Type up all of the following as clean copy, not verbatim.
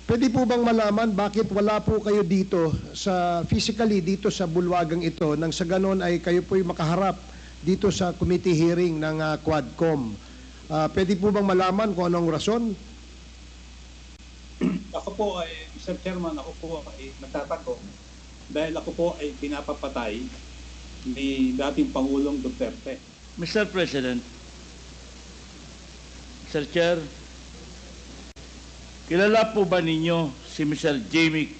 Pwede po bang malaman bakit wala po kayo dito physically dito sa bulwagang ito nang sa ganon ay kayo po'y makaharap dito sa committee hearing ng Quadcom? Pwede po bang malaman kung anong rason? Ako po ay, Mr. Chairman, ako po ay nagtatako dahil ako po ay pinapapatay ni dating Pangulong Duterte. Mr. President, Mr. Chair, kilala po ba ninyo si Mr. Jamie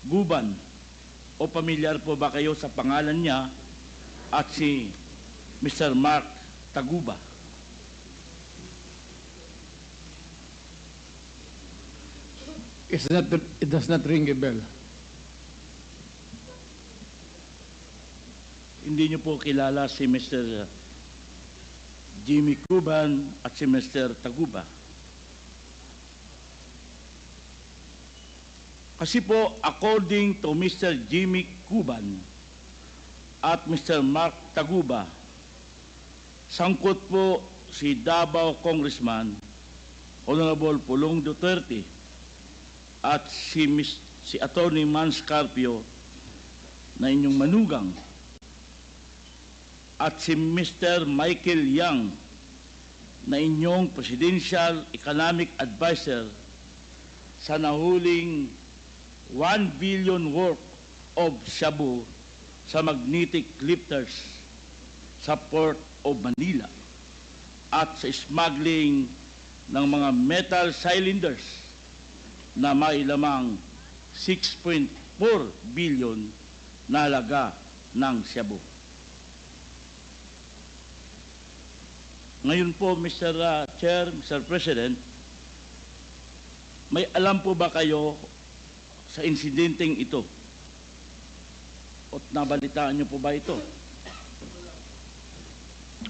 Guban o pamilyar po ba kayo sa pangalan niya at si Mr. Mark Taguba? It does not ring a bell. Hindi niyo po kilala si Mr. Jimmy Guban at si Mr. Taguba. Kasi po, according to Mr. Jimmy Guban at Mr. Mark Taguba, sangkot po si Davao Congressman Honorable Pulong Duterte at si Atty. Mans Carpio na inyong manugang at si Mr. Michael Yang na inyong Presidential Economic Advisor sa nahuling 1 billion worth of shabu sa magnetic lifters sa Port of Manila at sa smuggling ng mga metal cylinders na mailamang 6.4 billion na halaga ng shabu. Ngayon po, Mr. Chair, Mr. President, may alam po ba kayo sa insidenteng ito? O nabalitaan niyo po ba ito?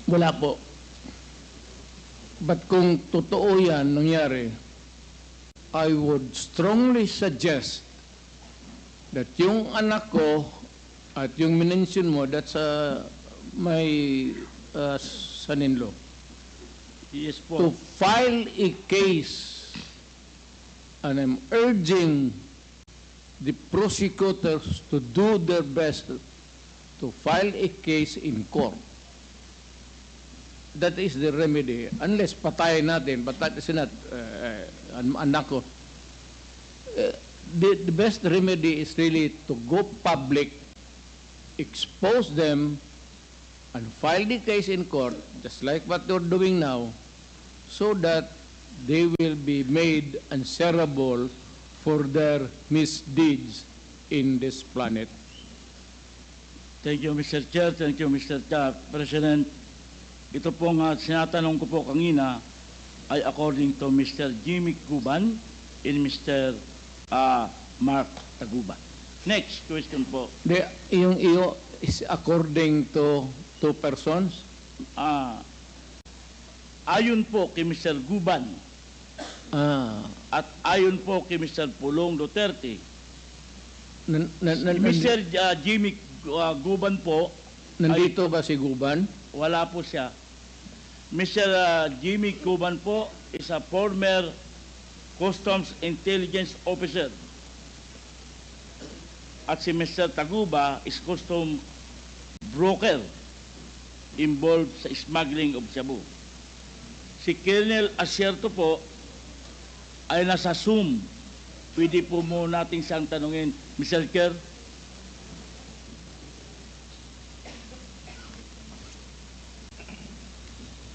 Wala po. But kung totoo yan nangyari, I would strongly suggest that yung anak ko at yung minention mo, that's my son-in-law, Yes po. to file a case, and I'm urging the prosecutors to do their best to file a case in court. That is the remedy. Unless patayin natin, but that is not anak ko. The best remedy is really to go public, expose them, and file the case in court, just like what they're doing now, so that they will be made answerable for their misdeeds in this planet. Thank you, Mr. Chair. Thank you, Mr. President. Ito po nga sinatanong ko po kanina ay according to Mr. Jimmy Guban and Mr. Mark Taguba. Next question po. Yung iyo is according to two persons? Ayon po kay Mr. Guban at ayon po kay Mr. Pulong Duterte, Mr. Jimmy Guban po, nandito ba si Guban? wala po siya. Mr. Jimmy Guban po is a former Customs Intelligence Officer. At si Mr. Taguba is custom broker involved sa smuggling of shabu. Si Colonel Asierto po ay nasa Zoom. Pwede po muna natin siyang tanungin, Mr. Chair.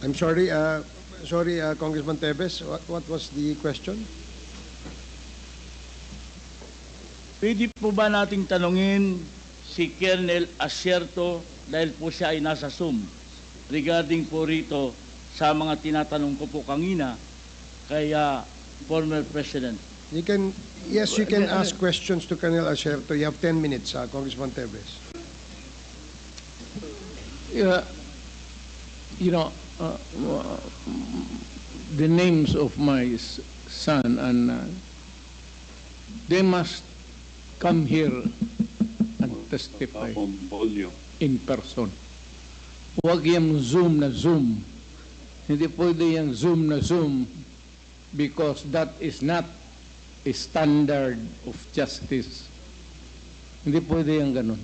I'm sorry, Congressman Tevez, what was the question? Pwede po ba nating tanungin si Colonel Asierto dahil po siya ay nasa Zoom regarding po rito sa mga tinatanong ko po kanina kay former President? You can ask questions to Colonel Asierto. You have 10 minutes, Congressman Tevez. The names of my son, and they must come here and testify in person. Huwag yung Zoom na Zoom. Hindi pwede yung Zoom na Zoom because that is not standard of justice. Hindi pwede yung ganun.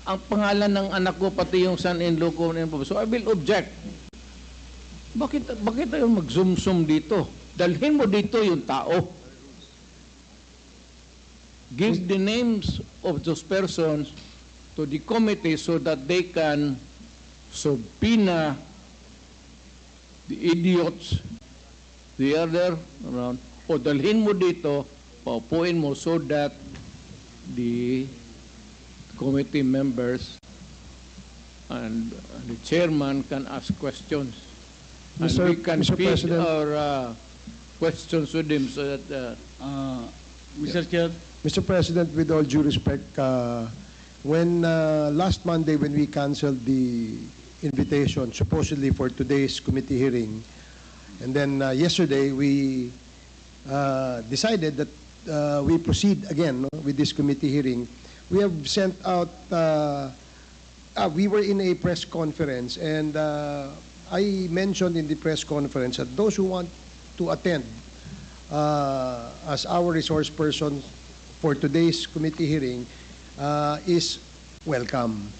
Ang pangalan ng anak ko, pati yung son-in-law ko, so I will object. Bakit tayo mag-zoom-zoom dito? Dalhin mo dito yung tao. Give the names of those persons to the committee so that they can subpoena the idiots, the other around, o dalhin mo dito, paupuin mo so that the committee members and the chairman can ask questions. And we can Mr. feed President. our questions with him so that Mr. Chair, Mr. President, with all due respect, when last Monday when we canceled the invitation supposedly for today's committee hearing, and then yesterday we decided that we proceed again, no, with this committee hearing. We have sent out, we were in a press conference, and I mentioned in the press conference that those who want to attend as our resource person for today's committee hearing is welcome.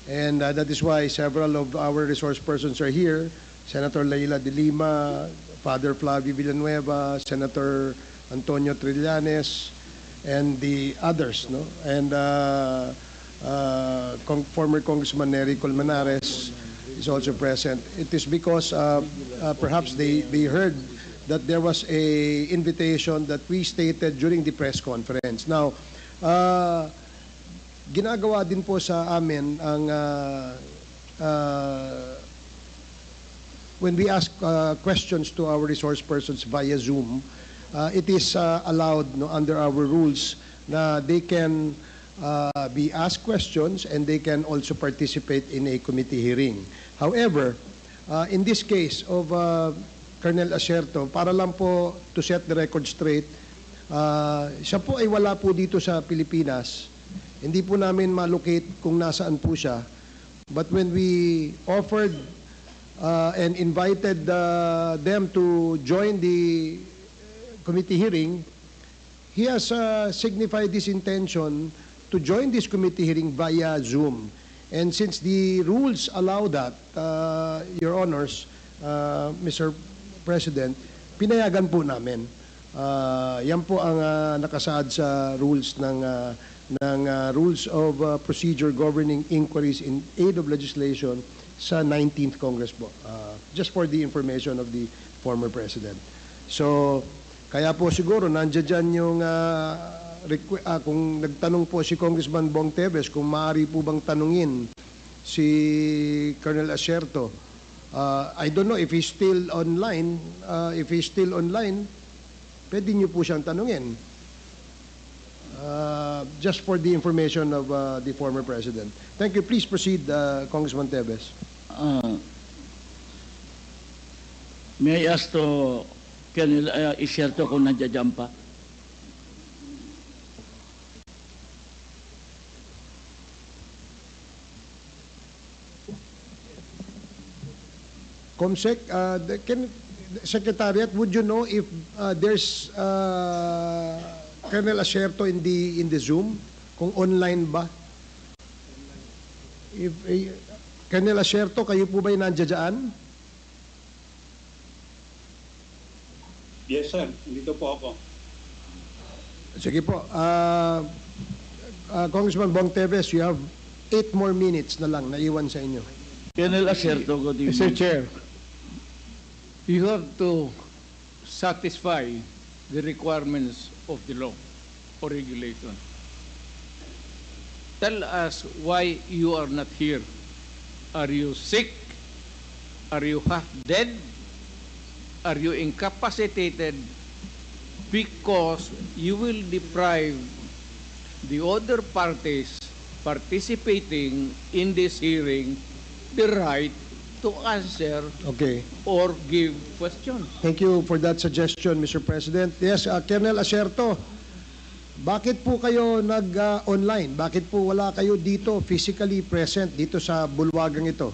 And that is why several of our resource persons are here. Senator Leila de Lima, Father Flavio Villanueva, Senator Antonio Trillanes, and the others, no? And former Congressman Nery Colmenares is also present. It is because perhaps they heard that there was a invitation that we stated during the press conference. Now, ginagawa din po sa amin ang when we ask questions to our resource persons via Zoom, it is allowed, no, under our rules na they can be asked questions and they can also participate in a committee hearing. However, in this case of Colonel Acerto, para lang po to set the record straight, siya po ay wala po dito sa Pilipinas. Hindi po namin ma-locate kung nasaan po siya. But when we offered and invited them to join the committee hearing, he has signified his intention to join this committee hearing via Zoom. And since the rules allow that, Your Honors, Mr. President, pinayagan po namin. Yan po ang nakasaad sa rules ng Rules of Procedure Governing Inquiries in Aid of Legislation sa 19th Congress po. Just for the information of the former President. So, kaya po siguro nandiyan dyan yung kung nagtanong po si Congressman Bong Teves kung maaari po bang tanungin si Colonel Acerto. I don't know if he's still online. If he's still online, pwede niyo po siyang tanungin. Just for the information of the former President. Thank you. Please proceed, Congressman Teves. may I ask to Colonel Acerto kung nandiyan pa? Comsec, Secretariat, would you know if there's Colonel Acerto in the Zoom? Kung online ba? If Colonel Acerto, kayo po ba'y nandiyan dyan? Yes, sir. Dito po ako. Sige po. Congressman Bong Teves, you have 8 more minutes na lang na iwan sa inyo. Colonel Acerto, good evening. Mr. Chair, you have to satisfy the requirements of the law or regulation. Tell us why you are not here. Are you sick? Are you half dead? Are you incapacitated? Because you will deprive the other parties participating in this hearing the right to answer Okay. or give questions. Thank you for that suggestion, Mr. President. Yes, Colonel Acerto, bakit po kayo nag-online? Bakit po wala kayo dito physically present dito sa bulwagang ito?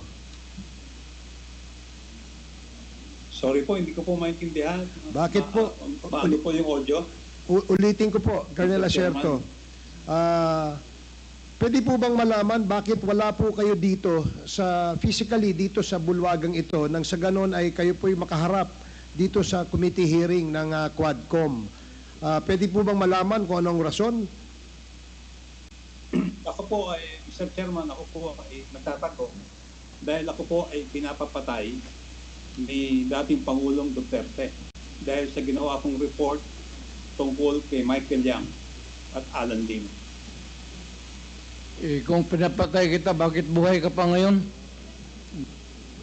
Sorry po, hindi ko po maintindihan. Bakit po? Paano po yung audio? Ulitin ko po, Colonel Mr. Chairman. Acerto. Pwede po bang malaman bakit wala po kayo dito physically dito sa bulwagang ito nang sa ganon ay kayo po'y makaharap dito sa committee hearing ng Quadcom? Pwede po bang malaman kung anong rason? Ako po ay, Mr. Chairman, ako po ay nagtatanong dahil ako po ay pinapapatay ni dating Pangulong Duterte dahil sa ginawa kong report tungkol kay Michael Yang at Alan Lim. Eh, kung pinapatay kita, bakit buhay ka pa ngayon?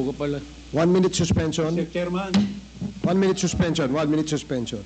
Buka pala. 1 minute suspension. Mr. Chairman, 1 minute suspension. 1 minute suspension.